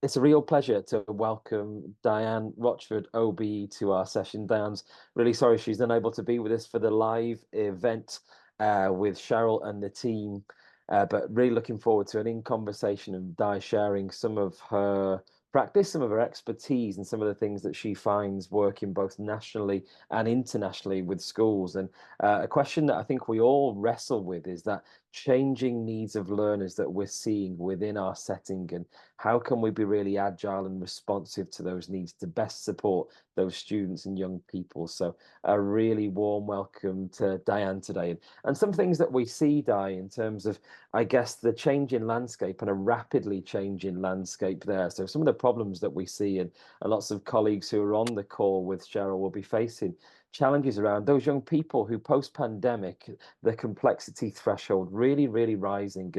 It's a real pleasure to welcome Diane Rochford OBE to our session. Diane's really sorry she's unable to be with us for the live event with Cheryl and the team, but really looking forward to an in-conversation and Di sharing some of her practice, some of her expertise, and some of the things that she finds working both nationally and internationally with schools. And a question that I think we all wrestle with is that changing needs of learners that we're seeing within our setting, and how can we be really agile and responsive to those needs to best support those students and young people. So a really warm welcome to Diane today, and some things that we see, Di, in terms of, I guess, the changing landscape and a rapidly changing landscape there. So some of the problems that we see, and lots of colleagues who are on the call with Cheryl will be facing challenges around those young people who post-pandemic, the complexity threshold really rising,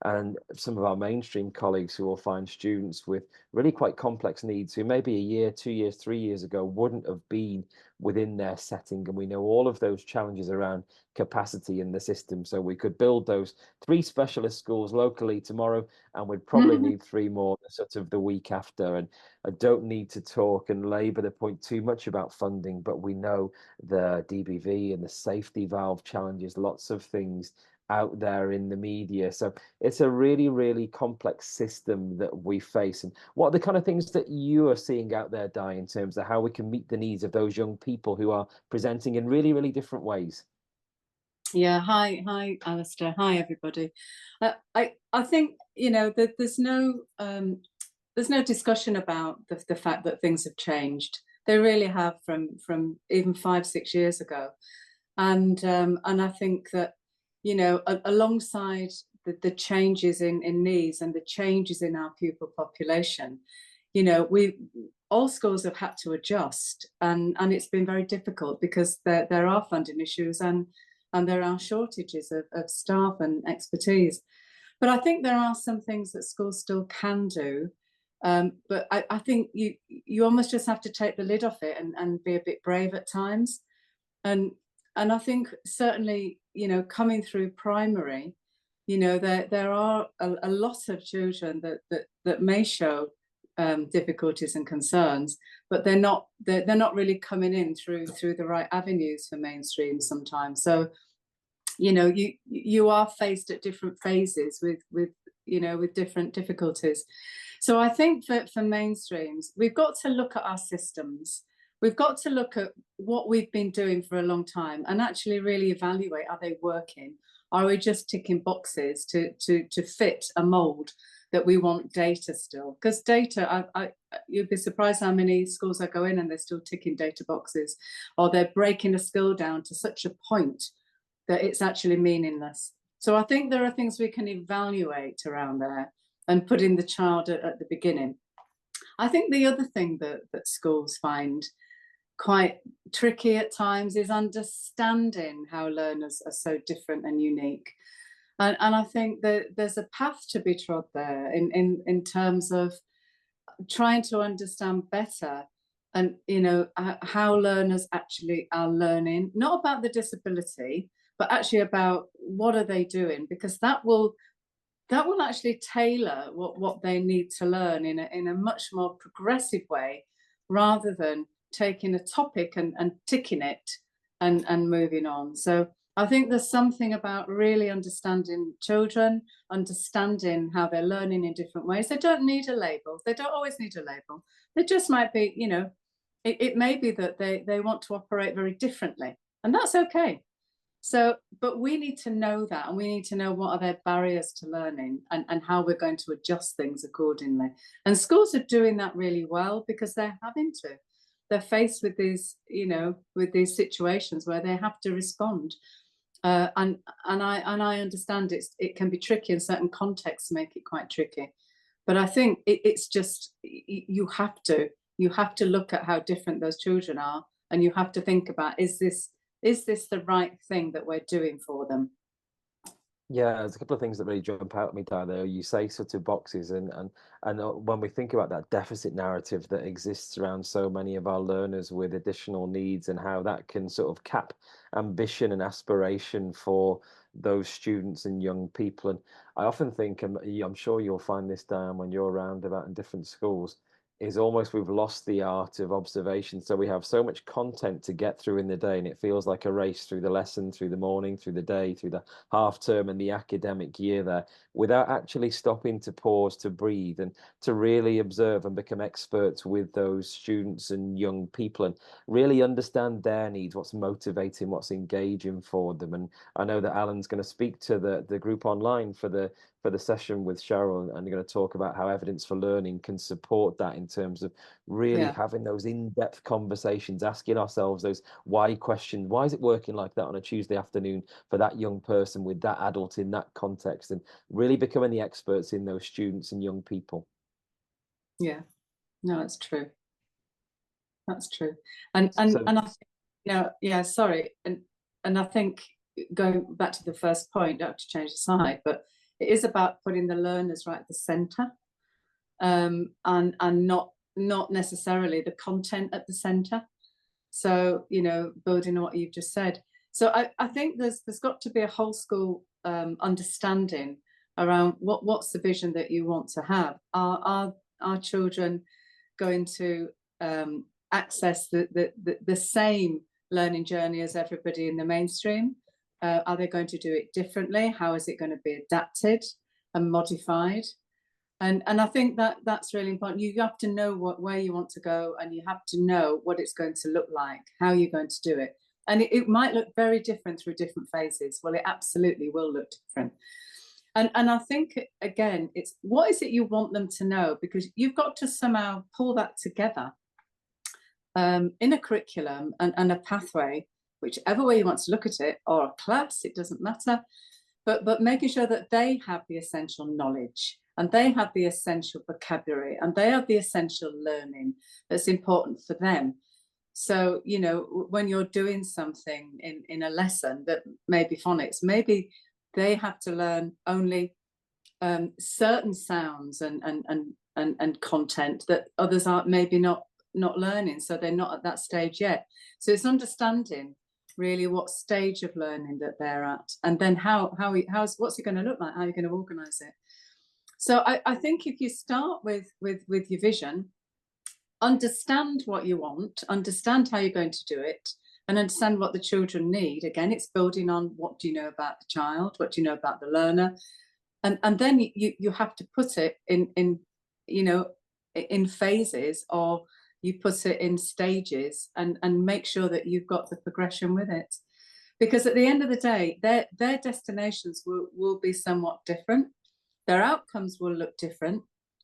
and some of our mainstream colleagues who will find students with really quite complex needs who maybe a year, 2 years, 3 years ago wouldn't have been within their setting. And we know all of those challenges around capacity in the system. So we could build those 3 specialist schools locally tomorrow, and we'd probably need 3 more sort of the week after. And I don't need to talk and labour the point too much about funding, but we know the DBV and the safety valve challenges, lots of things out there in the media. So it's a really complex system that we face. And what are the kind of things that you are seeing out there, Di, in terms of how we can meet the needs of those young people who are presenting in really different ways? Yeah, hi, Alistair. Hi, everybody. I think that there's no discussion about the fact that things have changed. They really have from even 5-6 years ago, and I think that alongside the changes in needs and the changes in our pupil population, we all schools have had to adjust, and it's been very difficult because there are funding issues and there are shortages of staff and expertise. But I think there are some things that schools still can do. But I think you almost just have to take the lid off it and be a bit brave at times. And I think certainly, coming through primary, there are a lot of children that may show difficulties and concerns, but they're not really coming in through the right avenues for mainstream sometimes. So you are faced at different phases with different difficulties. So I think for mainstreams, we've got to look at our systems. We've got to look at what we've been doing for a long time and actually really evaluate, are they working? Are we just ticking boxes to fit a mold that we want data still? Because data, you'd be surprised how many schools I go in and they're still ticking data boxes, or they're breaking a skill down to such a point that it's actually meaningless. So I think there are things we can evaluate around there and put in the child at the beginning. I think the other thing that schools find quite tricky at times is understanding how learners are so different and unique. And I think that there's a path to be trod there in terms of trying to understand better and how learners actually are learning, not about the disability, but actually about what are they doing, because that will actually tailor what they need to learn in a much more progressive way, rather than taking a topic and ticking it and moving on. So I think there's something about really understanding children, understanding how they're learning in different ways. They don't need a label. They don't always need a label. They just might be, it may be that they want to operate very differently, and that's okay. So, but we need to know that, and we need to know what are their barriers to learning and how we're going to adjust things accordingly. And schools are doing that really well because they're having to. They're faced with these, with these situations where they have to respond. And I understand it can be tricky in certain contexts, make it quite tricky. But I think it's just you have to look at how different those children are, and you have to think about, is this the right thing that we're doing for them? Yeah, there's a couple of things that really jump out at me, Di, there. You say sort of boxes, and when we think about that deficit narrative that exists around so many of our learners with additional needs, and how that can sort of cap ambition and aspiration for those students and young people. And I often think, and I'm sure you'll find this, Diane, when you're around about in different schools, is almost we've lost the art of observation. So we have so much content to get through in the day, and it feels like a race through the lesson, through the morning, through the day, through the half term and the academic year there, without actually stopping to pause, to breathe, and to really observe and become experts with those students and young people, and really understand their needs, what's motivating, what's engaging for them. And I know that Alan's going to speak to the group online for the session with Cheryl, and you're going to talk about how evidence for learning can support that in terms of really having those in-depth conversations, asking ourselves those why questions. Why is it working like that on a Tuesday afternoon for that young person with that adult in that context, and really becoming the experts in those students and young people. Yeah, no, it's true. That's true. And I think, yeah, sorry. And I think going back to the first point, don't have to change the slide, but it is about putting the learners right at the center, and not necessarily the content at the center. So, building on what you've just said. So I think there's got to be a whole school understanding around what's the vision that you want to have. Are children going to access the same learning journey as everybody in the mainstream? Are they going to do it differently? How is it going to be adapted and modified? And I think that's really important. You have to know where you want to go, and you have to know what it's going to look like, how you're going to do it. And it might look very different through different phases. Well, it absolutely will look different. And I think, again, it's what is it you want them to know? Because you've got to somehow pull that together in a curriculum and a pathway, whichever way you want to look at it, or a class, it doesn't matter. But making sure that they have the essential knowledge, and they have the essential vocabulary, and they have the essential learning that's important for them. So, when you're doing something in a lesson that may be phonics, maybe they have to learn only certain sounds and content that others are maybe not learning, so they're not at that stage yet. So it's understanding really what stage of learning that they're at, and then what's it going to look like, how are you going to organize it. So I think if you start with your vision, understand what you want, understand how you're going to do it, and understand what the children need. Again, it's building on what do you know about the child, what do you know about the learner, and then you have to put it in phases, or you put it in stages, and make sure that you've got the progression with it. Because at the end of the day, their destinations will be somewhat different. Their outcomes will look different,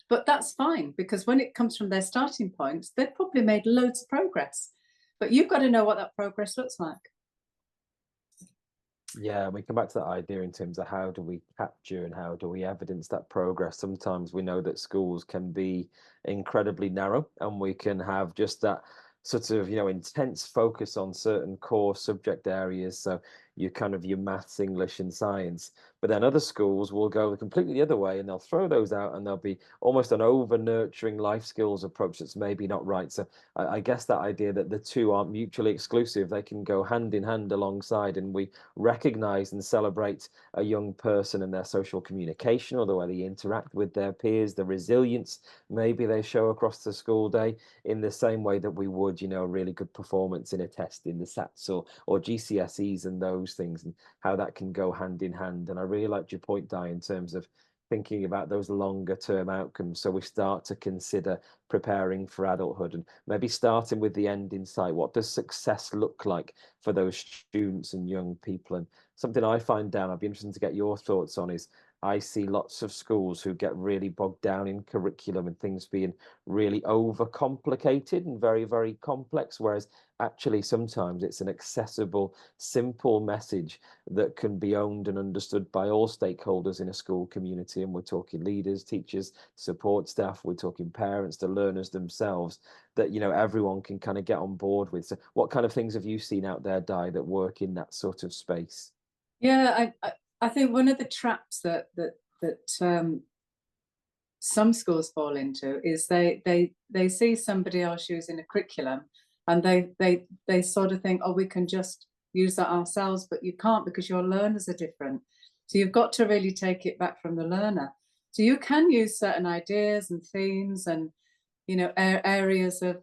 but that's fine, because when it comes from their starting points, they've probably made loads of progress. But you've got to know what that progress looks like. Yeah, we come back to that idea in terms of how do we capture and how do we evidence that progress. Sometimes we know that schools can be incredibly narrow, and we can have just that sort of, intense focus on certain core subject areas. So your maths, English, and science. But then other schools will go completely the other way, and they'll throw those out, and there'll be almost an over-nurturing life skills approach that's maybe not right. So I guess that idea that the two aren't mutually exclusive, they can go hand in hand alongside, and we recognize and celebrate a young person and their social communication, or the way they interact with their peers, the resilience maybe they show across the school day, in the same way that we would, a really good performance in a test in the SATs or GCSEs and those things, and how that can go hand in hand. And I really liked your point, Di, in terms of thinking about those longer term outcomes. So we start to consider preparing for adulthood, and maybe starting with the end in sight. What does success look like for those students and young people? And something I find down, I'd be interested to get your thoughts on, is I see lots of schools who get really bogged down in curriculum and things being really overcomplicated and very, very complex, whereas actually sometimes it's an accessible, simple message that can be owned and understood by all stakeholders in a school community. And we're talking leaders, teachers, support staff, we're talking parents, the learners themselves, that everyone can kind of get on board with. So what kind of things have you seen out there, Di, that work in that sort of space? Yeah, I think one of the traps that some schools fall into is they see somebody else using a curriculum, and they sort of think, oh, we can just use that ourselves, but you can't because your learners are different. So you've got to really take it back from the learner. So you can use certain ideas and themes and, you know, areas of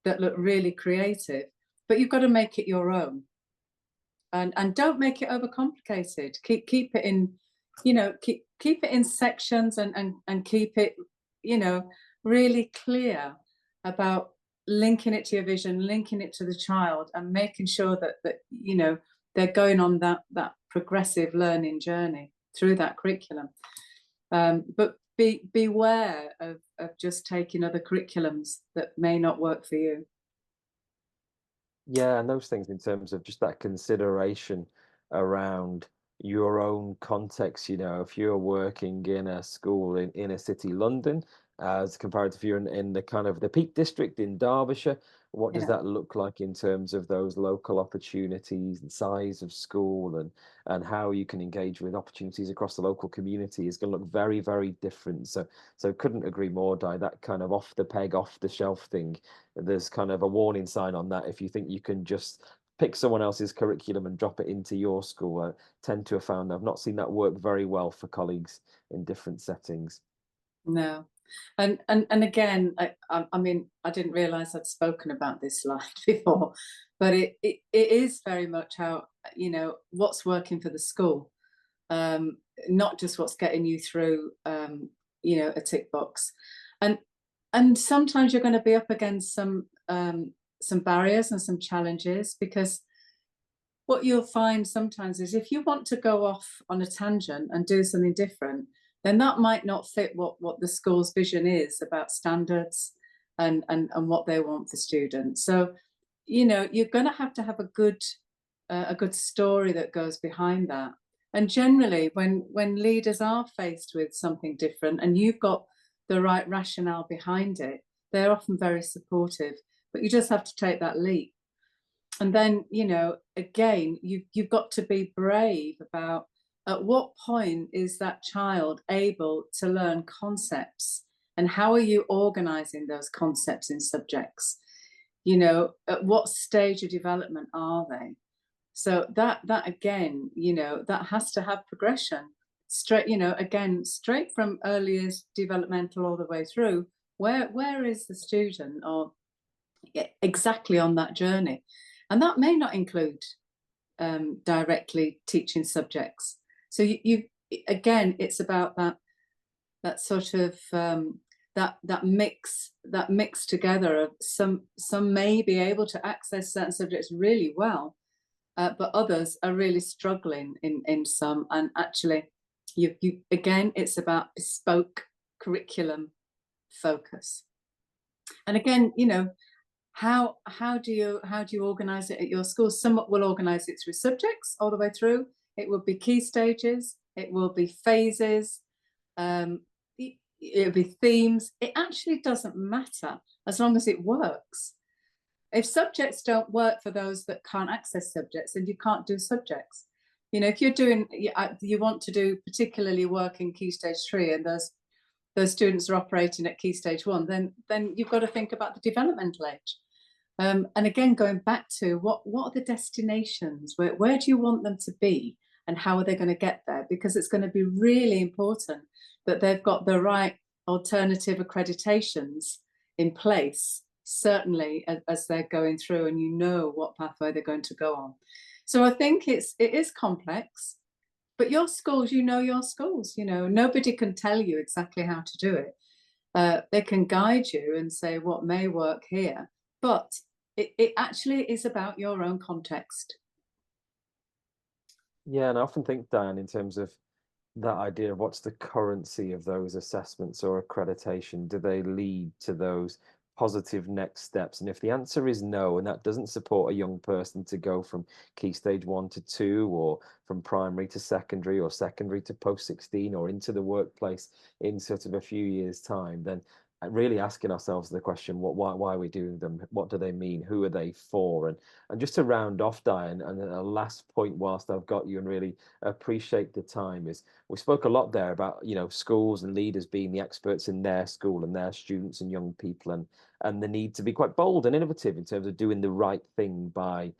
that look really creative, but you've got to make it your own. And don't make it overcomplicated. Keep it in, you know, keep it in sections and keep it, you know, really clear about linking it to your vision, linking it to the child, and making sure that you know, they're going on that progressive learning journey through that curriculum. But beware of just taking other curriculums that may not work for you. Yeah, and those things in terms of just that consideration around your own context, you know, if you're working in a school in inner city London, as compared to if you're in the kind of the Peak District in Derbyshire, what does Yeah. that look like in terms of those local opportunities and size of school and how you can engage with opportunities across the local community is going to look very, very different. So couldn't agree more, Di, that kind of off the peg, off the shelf thing. There's kind of a warning sign on that if you think you can just pick someone else's curriculum and drop it into your school. I tend to have found I've not seen that work very well for colleagues in different settings. No. And again, I mean, I didn't realize I'd spoken about this slide before, but it is very much how, you know, what's working for the school, not just what's getting you through, you know, a tick box. And sometimes you're going to be up against some barriers and some challenges, because what you'll find sometimes is if you want to go off on a tangent and do something different, then that might not fit what the school's vision is about standards and what they want for students. So, you know, you're going to have a good story that goes behind that. And generally, when leaders are faced with something different and you've got the right rationale behind it, they're often very supportive. But you just have to take that leap. And then, you know, again, you've got to be brave about at what point is that child able to learn concepts, and how are you organizing those concepts in subjects? You know, at what stage of development are they? So that again, you know, that has to have progression straight, you know, again, straight from earliest developmental all the way through. Where is the student, or exactly on that journey? And that may not include directly teaching subjects. So you again, it's about that sort of that mix together of some may be able to access certain subjects really well, but others are really struggling in some. And actually, you again, it's about bespoke curriculum focus. And again, you know, how do you organize it at your school? Some will organize it through subjects all the way through. It will be key stages, it will be phases, it'll be themes. It actually doesn't matter as long as it works. If subjects don't work for those that can't access subjects, then you can't do subjects. You know, if you're doing, you want to do particularly work in key stage 3, and those students are operating at key stage 1, then you've got to think about the developmental age. And again, going back to what are the destinations? Where do you want them to be, and how are they going to get there? Because it's going to be really important that they've got the right alternative accreditations in place, certainly as they're going through, and you know what pathway they're going to go on. So I think it is complex, but your schools, you know your schools, you know, nobody can tell you exactly how to do it. They can guide you and say what may work here, but it actually is about your own context. Yeah, and I often think, Diane, in terms of that idea of what's the currency of those assessments or accreditation? Do they lead to those positive next steps? And if the answer is no, and that doesn't support a young person to go from key stage 1 to 2, or from primary to secondary, or secondary to post 16, or into the workplace in sort of a few years' time, then really asking ourselves the question, why are we doing them? What do they mean? Who are they for? And just to round off, Diane, and a last point whilst I've got you and really appreciate the time, is we spoke a lot there about, you know, schools and leaders being the experts in their school and their students and young people, and the need to be quite bold and innovative in terms of doing the right thing by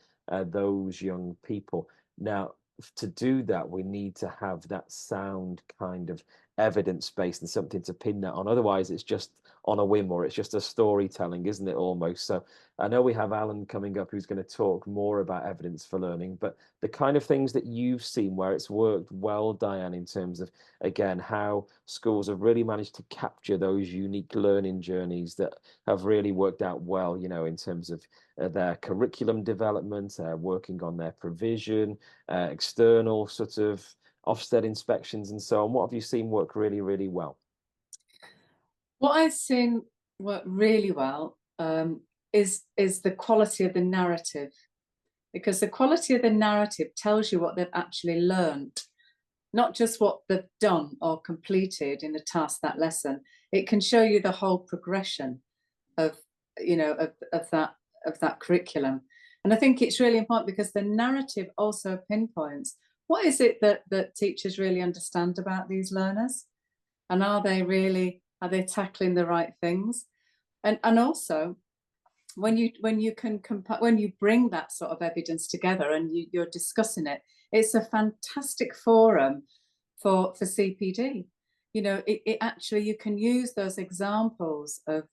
those young people. Now, to do that, we need to have that sound kind of evidence base and something to pin that on. Otherwise, it's just on a whim, or it's just a storytelling, isn't it, almost? So I know we have Alan coming up who's going to talk more about evidence for learning, but the kind of things that you've seen where it's worked well, Diane, in terms of, again, how schools have really managed to capture those unique learning journeys that have really worked out well, you know, in terms of their curriculum development, working on their provision, external sort of Ofsted inspections and so on. What have you seen work really, really well? What I've seen work really well is the quality of the narrative, because the quality of the narrative tells you what they've actually learned, not just what they've done or completed in a task, that lesson. It can show you the whole progression of, you know, of that curriculum. And I think it's really important because the narrative also pinpoints what is it that teachers really understand about these learners, and are they tackling the right things? And also, when you bring that sort of evidence together and you're discussing it, it's a fantastic forum for CPD. You know, it actually, you can use those examples of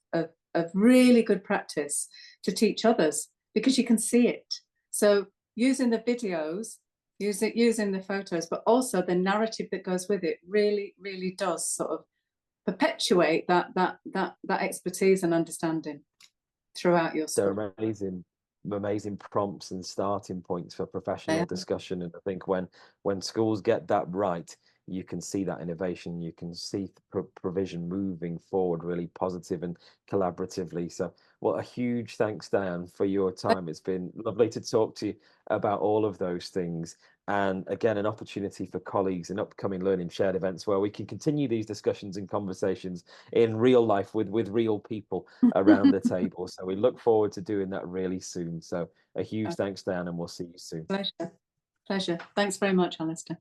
really good practice to teach others, because you can see it. So using the videos, using the photos, but also the narrative that goes with it really, really does sort of perpetuate that expertise and understanding throughout your school. They're amazing prompts and starting points for professional discussion. And I think when schools get that right, you can see that innovation, you can see provision moving forward really positive and collaboratively. So, well, a huge thanks, Diane, for your time. It's been lovely to talk to you about all of those things. And again, an opportunity for colleagues in upcoming Learning Shared events where we can continue these discussions and conversations in real life with real people around the table. So we look forward to doing that really soon. So a huge thanks, Diane, and we'll see you soon. Pleasure. Thanks very much, Alistair.